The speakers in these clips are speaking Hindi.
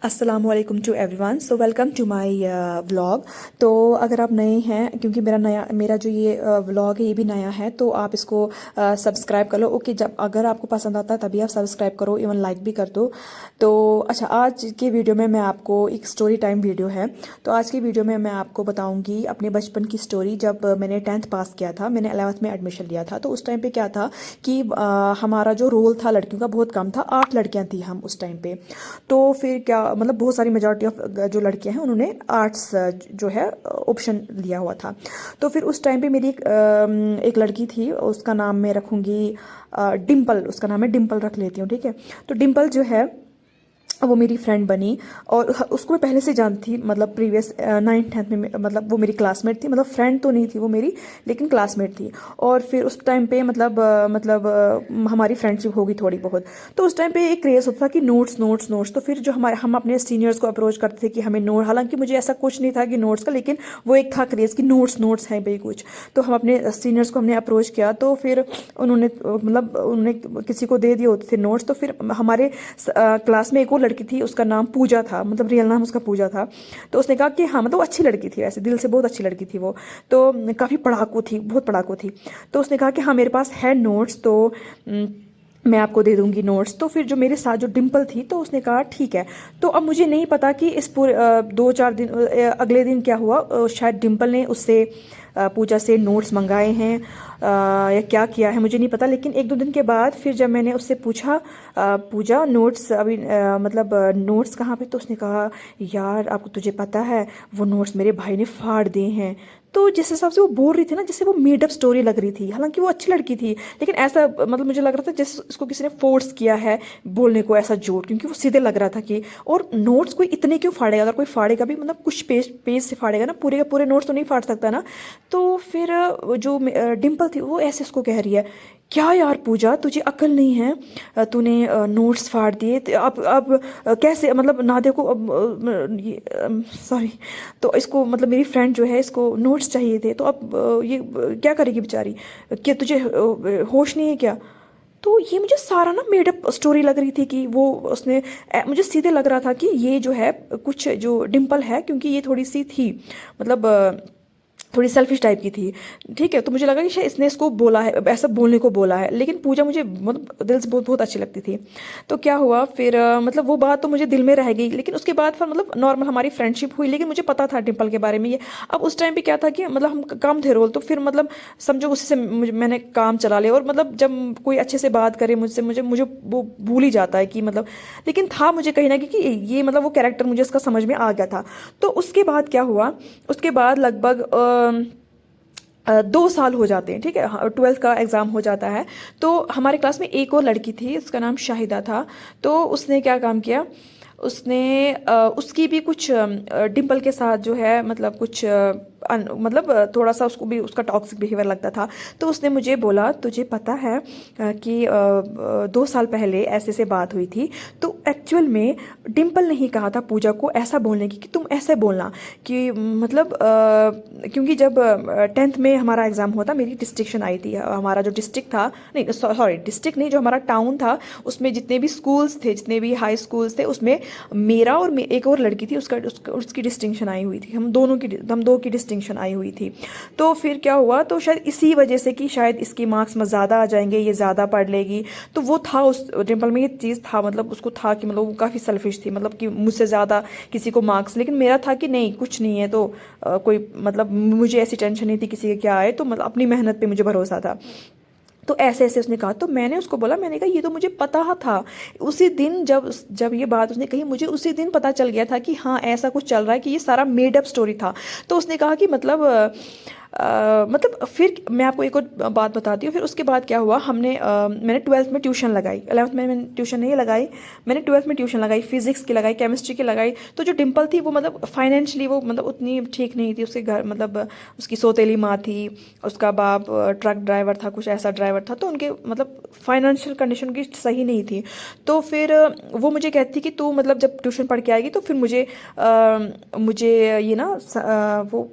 अस्सलामुअलैकुम to everyone. So welcome to my vlog. तो अगर आप नए हैं, क्योंकि मेरा जो ये व्लॉग है ये भी नया है, तो आप इसको सब्सक्राइब कर लो। ओके, जब अगर आपको पसंद आता है तभी आप सब्सक्राइब करो, इवन लाइक भी कर दो। तो अच्छा, आज की वीडियो में मैं आपको एक स्टोरी टाइम वीडियो है। तो आज की वीडियो में मैं आपको बताऊंगी अपने बचपन की स्टोरी। जब मैंने 10th पास किया था, मैंने 11th में एडमिशन लिया था, तो उस टाइम पे क्या था कि हमारा जो रोल था लड़कियों का बहुत कम था, 8 लड़कियां थी हम उस टाइम पे। तो फिर क्या मतलब बहुत सारी मेजॉरिटी ऑफ जो लड़कियां हैं उन्होंने आर्ट्स जो है ऑप्शन लिया हुआ था। तो फिर उस टाइम पे मेरी एक लड़की थी, उसका नाम मैं रखूंगी डिम्पल। उसका नाम है डिम्पल, रख लेती हूँ, ठीक है। तो डिम्पल जो है वो मेरी फ्रेंड बनी, और उसको मैं पहले से जानती थी, मतलब प्रीवियस 9th-10th में, मतलब वो मेरी क्लासमेट थी। मतलब फ्रेंड तो नहीं थी वो मेरी, लेकिन क्लासमेट थी। और फिर उस टाइम पे हमारी फ्रेंडशिप होगी थोड़ी बहुत। तो उस टाइम पे एक क्रेज होता था कि नोट्स नोट्स नोट्स। तो फिर जो हम अपने सीनियर्स को अप्रोच करते थे कि हमें नोट, हालांकि मुझे ऐसा कुछ नहीं था कि नोट्स का, लेकिन वो एक था क्रेज कि नोट्स नोट्स है भाई कुछ। तो हम अपने सीनियर्स को हमने अप्रोच किया, तो फिर उन्होंने किसी को दे दिए होते थे नोट्स। तो फिर हमारे क्लास में एक और लड़की थी, उसका नाम पूजा था, मतलब रियल नाम उसका पूजा था। तो उसने कहा कि हाँ, मतलब अच्छी लड़की थी, वैसे दिल से बहुत अच्छी लड़की थी वो। तो काफ़ी पढ़ाकू थी, बहुत पढ़ाकू थी। तो उसने कहा कि हाँ मेरे पास है नोट्स, तो मैं आपको दे दूंगी नोट्स। तो फिर जो मेरे साथ जो डिम्पल थी, तो उसने कहा ठीक है। तो अब मुझे नहीं पता कि इस पूरे 2-4 दिन अगले दिन क्या हुआ। शायद डिम्पल ने उससे पूजा से नोट्स मंगाए हैं या क्या किया है मुझे नहीं पता। लेकिन 1-2 दिन के बाद फिर जब मैंने उससे पूछा पूजा नोट्स अभी नोट्स कहाँ पे, तो उसने कहा यार आपको तुझे पता है वो नोट्स मेरे भाई ने फाड़ दिए हैं। तो जिस हिसाब से वो बोल रही थी ना, जैसे वो मेडअप स्टोरी लग रही थी। हालांकि वो अच्छी लड़की थी, लेकिन ऐसा मतलब मुझे लग रहा था जैसे इसको किसी ने फोर्स किया है बोलने को, ऐसा जोर, क्योंकि वो सीधे लग रहा था कि। और नोट्स कोई इतने क्यों फाड़ेगा, अगर कोई फाड़ेगा भी मतलब कुछ पेज पेज से फाड़ेगा ना, पूरे का पूरे नोट्स तो नहीं फाड़ सकता ना। तो फिर डिम्पल थी वो ऐसे उसको कह रही है, क्या यार पूजा तुझे अक्ल नहीं है, तूने नोट्स फाड़ दिए। तो अब कैसे, मतलब नादे को अब सॉरी। तो इसको मतलब मेरी फ्रेंड जो है, इसको नोट्स चाहिए थे, तो अब ये क्या करेगी बेचारी, क्या तुझे होश नहीं है क्या। तो ये मुझे सारा ना मेडअप स्टोरी लग रही थी कि वो उसने मुझे सीधे लग रहा था कि ये जो है कुछ जो डिम्पल है, क्योंकि ये थोड़ी सी थी, मतलब थोड़ी सेल्फिश टाइप की थी, ठीक है। तो मुझे लगा कि शायद इसने इसको बोला है, ऐसा बोलने को बोला है। लेकिन पूजा मुझे मतलब दिल से बहुत बहुत अच्छी लगती थी। तो क्या हुआ फिर मतलब वो बात तो मुझे दिल में रह गई। लेकिन उसके बाद फिर मतलब नॉर्मल हमारी फ्रेंडशिप हुई, लेकिन मुझे पता था डिम्पल के बारे में ये। अब उस टाइम पे क्या था कि मतलब हम काम थे रोल, तो फिर मतलब समझो उसी से मैंने काम चला लिया। और मतलब जब कोई अच्छे से बात करे मुझसे, मुझे मुझे वो भूल ही जाता है कि मतलब। लेकिन था मुझे कहीं ना कहीं कि ये मतलब वो कैरेक्टर मुझे इसका समझ में आ गया था। तो उसके बाद क्या हुआ, उसके बाद लगभग 2 साल हो जाते हैं, ठीक है। 12th का एग्ज़ाम हो जाता है। तो हमारे क्लास में एक और लड़की थी, उसका नाम शाहिदा था। तो उसने क्या काम किया, उसने उसकी भी कुछ डिम्पल के साथ जो है मतलब कुछ थोड़ा सा उसको भी उसका टॉक्सिक बिहेवियर लगता था। तो उसने मुझे बोला तुझे पता है कि 2 साल पहले ऐसे से बात हुई थी। तो एक्चुअल में डिम्पल ने ही कहा था पूजा को ऐसा बोलने की कि तुम ऐसे बोलना कि मतलब क्योंकि जब 10th में हमारा एग्ज़ाम हुआ था, मेरी डिस्ट्रिक्शन आई थी। हमारा जो डिस्ट्रिक्ट था, नहीं सॉरी डिस्ट्रिक्ट नहीं, जो हमारा टाउन था, उसमें जितने भी स्कूल्स थे, जितने भी हाई स्कूल्स थे, उसमें मेरा और एक और लड़की थी, उसकी डिस्टिंक्शन आई हुई थी। हम दो की डिस्टिंक्शन आई हुई थी। तो फिर क्या हुआ, तो शायद इसी वजह से कि शायद इसके मार्क्स में ज़्यादा आ जाएंगे, ये ज़्यादा पढ़ लेगी। तो वो था उस डिम्पल में ये चीज़ था, मतलब उसको था कि मतलब वो काफ़ी सेल्फिश थी, मतलब कि मुझसे ज़्यादा किसी को मार्क्स। लेकिन मेरा था कि नहीं कुछ नहीं है, तो कोई मतलब मुझे ऐसी टेंशन नहीं थी किसी के क्या आए, तो मतलब अपनी मेहनत पे मुझे भरोसा था। तो ऐसे ऐसे उसने कहा। तो मैंने उसको बोला, मैंने कहा ये तो मुझे पता था। उसी दिन जब जब ये बात उसने कही, मुझे उसी दिन पता चल गया था कि हाँ ऐसा कुछ चल रहा है, कि ये सारा मेड अप स्टोरी था। तो उसने कहा कि मतलब मतलब फिर मैं आपको एक और बात बताती हूँ। फिर उसके बाद क्या हुआ, मैंने 12th में ट्यूशन लगाई। 11th में मैंने ट्यूशन नहीं लगाई, मैंने 12th में ट्यूशन लगाई, फिजिक्स की लगाई, केमिस्ट्री की लगाई। तो जो डिम्पल थी वो मतलब फाइनेंशियली वो मतलब उतनी ठीक नहीं थी। उसके घर मतलब उसकी सौतेली माँ थी, उसका बाप ट्रक ड्राइवर था, कुछ ऐसा ड्राइवर था। तो उनके मतलब फाइनेंशियल कंडीशन की सही नहीं थी। तो फिर वो मुझे कहती कि तू मतलब जब ट्यूशन पढ़ के आएगी तो फिर मुझे ये ना वो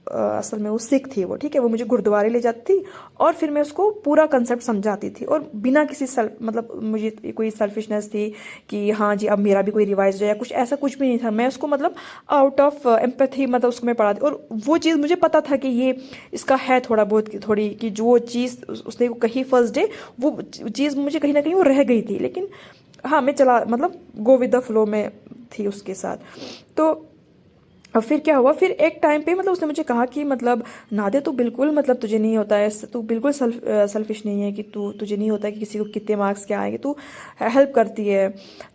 असल में वो सिख थी वो, ठीक है। वो मुझे गुरुद्वारे ले जाती थी और फिर मैं उसको पूरा कंसेप्ट समझाती थी, और बिना किसी मतलब मुझे कोई सेल्फिशनेस थी कि हाँ जी अब मेरा भी कोई रिवाइज हो या कुछ, ऐसा कुछ भी नहीं था। मैं उसको मतलब आउट ऑफ एम्पैथी मतलब उसको मैं पढ़ाती, और वो चीज़ मुझे पता था कि ये इसका है थोड़ा बहुत थोड़ी, कि जो चीज़ उसने कही फर्स्ट डे, वो चीज़ मुझे कहीं ना कहीं वो रह गई थी, लेकिन हाँ मैं चला मतलब गो विद द फ्लो में थी उसके साथ। तो अब फिर क्या हुआ, फिर एक टाइम पे मतलब उसने मुझे कहा कि मतलब नादे तू बिल्कुल मतलब तुझे नहीं होता है, तू बिल्कुल सेल्फिश नहीं है कि तुझे नहीं होता है कि किसी को कितने मार्क्स क्या आएंगे, तू हेल्प करती है।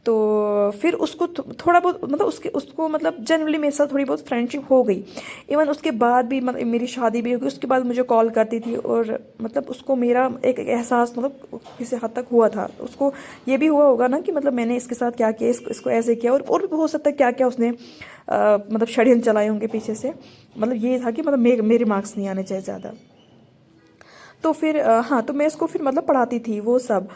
तो फिर उसको थोड़ा बहुत मतलब उसको मतलब जनरली मेरे साथ थोड़ी बहुत फ्रेंडशिप हो गई। इवन उसके बाद भी मतलब मेरी शादी भी हो गई, उसके बाद मुझे कॉल करती थी, और मतलब उसको मेरा एक एहसास मतलब किसी हद तक हुआ था। उसको ये भी हुआ होगा ना कि मतलब मैंने इसके साथ क्या किया, इसको ऐसे किया, और भी हो सकता है क्या क्या उसने मतलब षड्यंत्र चलाए होंगे पीछे से। मतलब ये था कि मतलब मेरे मार्क्स नहीं आने चाहिए ज़्यादा। तो फिर हाँ, तो मैं इसको फिर मतलब पढ़ाती थी वो सब,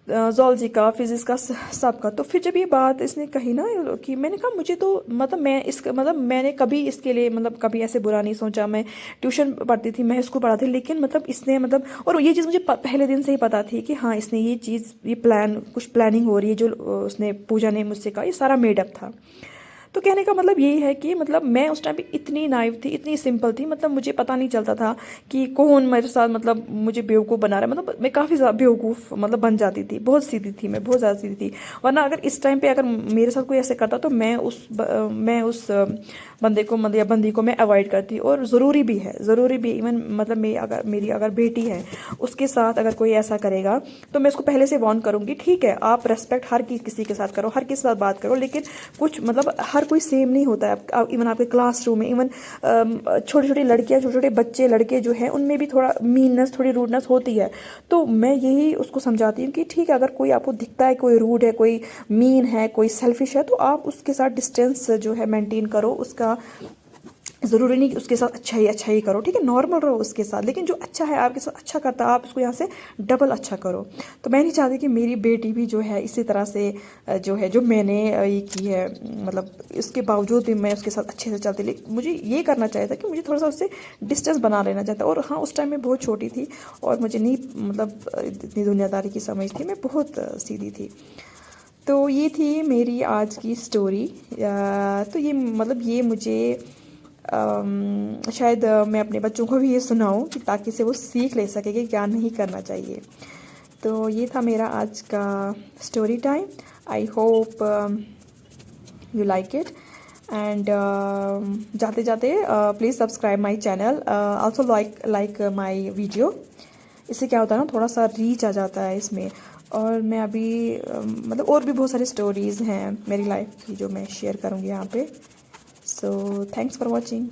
जोलॉजी का, फिजिक्स का, सब का। तो फिर जब ये बात इसने कही ना कि मैंने कहा मुझे तो मतलब मैं इसका मतलब मैंने कभी इसके लिए मतलब कभी ऐसे बुरा नहीं सोचा। मैं ट्यूशन पढ़ती थी, मैं इसको पढ़ाती थी, लेकिन मतलब इसने मतलब, और ये चीज़ मुझे पहले दिन से ही पता थी कि हाँ इसने ये चीज़, ये कुछ प्लानिंग हो रही है, जो उसने पूजा ने मुझसे कहा, ये सारा मेडअप था। तो कहने का मतलब यही है कि मतलब मैं उस टाइम पे इतनी नाइव थी, इतनी सिंपल थी, मतलब मुझे पता नहीं चलता था कि कौन मेरे साथ मतलब मुझे बेवकूफ़ बना रहा है। मतलब मैं काफ़ी ज़्यादा बेवकूफ़ मतलब बन जाती थी, बहुत सीधी थी मैं, बहुत ज़्यादा सीधी थी। वरना अगर इस टाइम पे अगर मेरे साथ कोई ऐसे करता तो मैं उस बंदे को मतलब या बंदी को मैं अवॉइड करती। और ज़रूरी भी है, ज़रूरी भी, इवन मतलब मेरी अगर बेटी है उसके साथ अगर कोई ऐसा करेगा तो मैं उसको पहले से वार्न करूंगी, ठीक है आप रेस्पेक्ट हर किसी के साथ करो, हर किसी के साथ बात करो, लेकिन कुछ मतलब हर कोई सेम नहीं होता है। इवन आपके क्लासरूम में, इवन छोटी छोटी लड़कियां, छोटे छोटे बच्चे लड़के जो हैं, उनमें भी थोड़ा मीननेस, थोड़ी रूडनेस होती है। तो मैं यही उसको समझाती हूँ कि ठीक है, अगर कोई आपको दिखता है कोई रूड है, कोई मीन है, कोई सेल्फिश है, तो आप उसके साथ डिस्टेंस जो है मेंटेन करो। उसका ज़रूरी नहीं कि उसके साथ अच्छा ही करो, ठीक है, नॉर्मल रहो उसके साथ, लेकिन जो अच्छा है आपके साथ अच्छा करता है, आप उसको यहाँ से डबल अच्छा करो। तो मैं नहीं चाहती कि मेरी बेटी भी जो है इसी तरह से जो है, जो मैंने ये की है, मतलब इसके बावजूद भी मैं उसके साथ अच्छे से चलती, लेकिन मुझे ये करना चाहिए था कि मुझे थोड़ा सा उससे डिस्टेंस बना लेना चाहता। और हाँ, उस टाइम मैं बहुत छोटी थी और मुझे नहीं मतलब इतनी दुनियादारी की समझ थी, मैं बहुत सीधी थी। तो ये थी मेरी आज की स्टोरी। तो ये मतलब ये मुझे शायद मैं अपने बच्चों को भी ये सुनाऊं कि ताकि से वो सीख ले सके कि क्या नहीं करना चाहिए। तो ये था मेरा आज का story time. I hope you like it, and जाते जाते please subscribe my channel, also like my video. इससे क्या होता है ना, थोड़ा सा रीच आ जाता है इसमें। और मैं अभी मतलब और भी बहुत सारी स्टोरीज़ हैं मेरी लाइफ की जो मैं शेयर करूँगी यहाँ पे। So thanks for watching.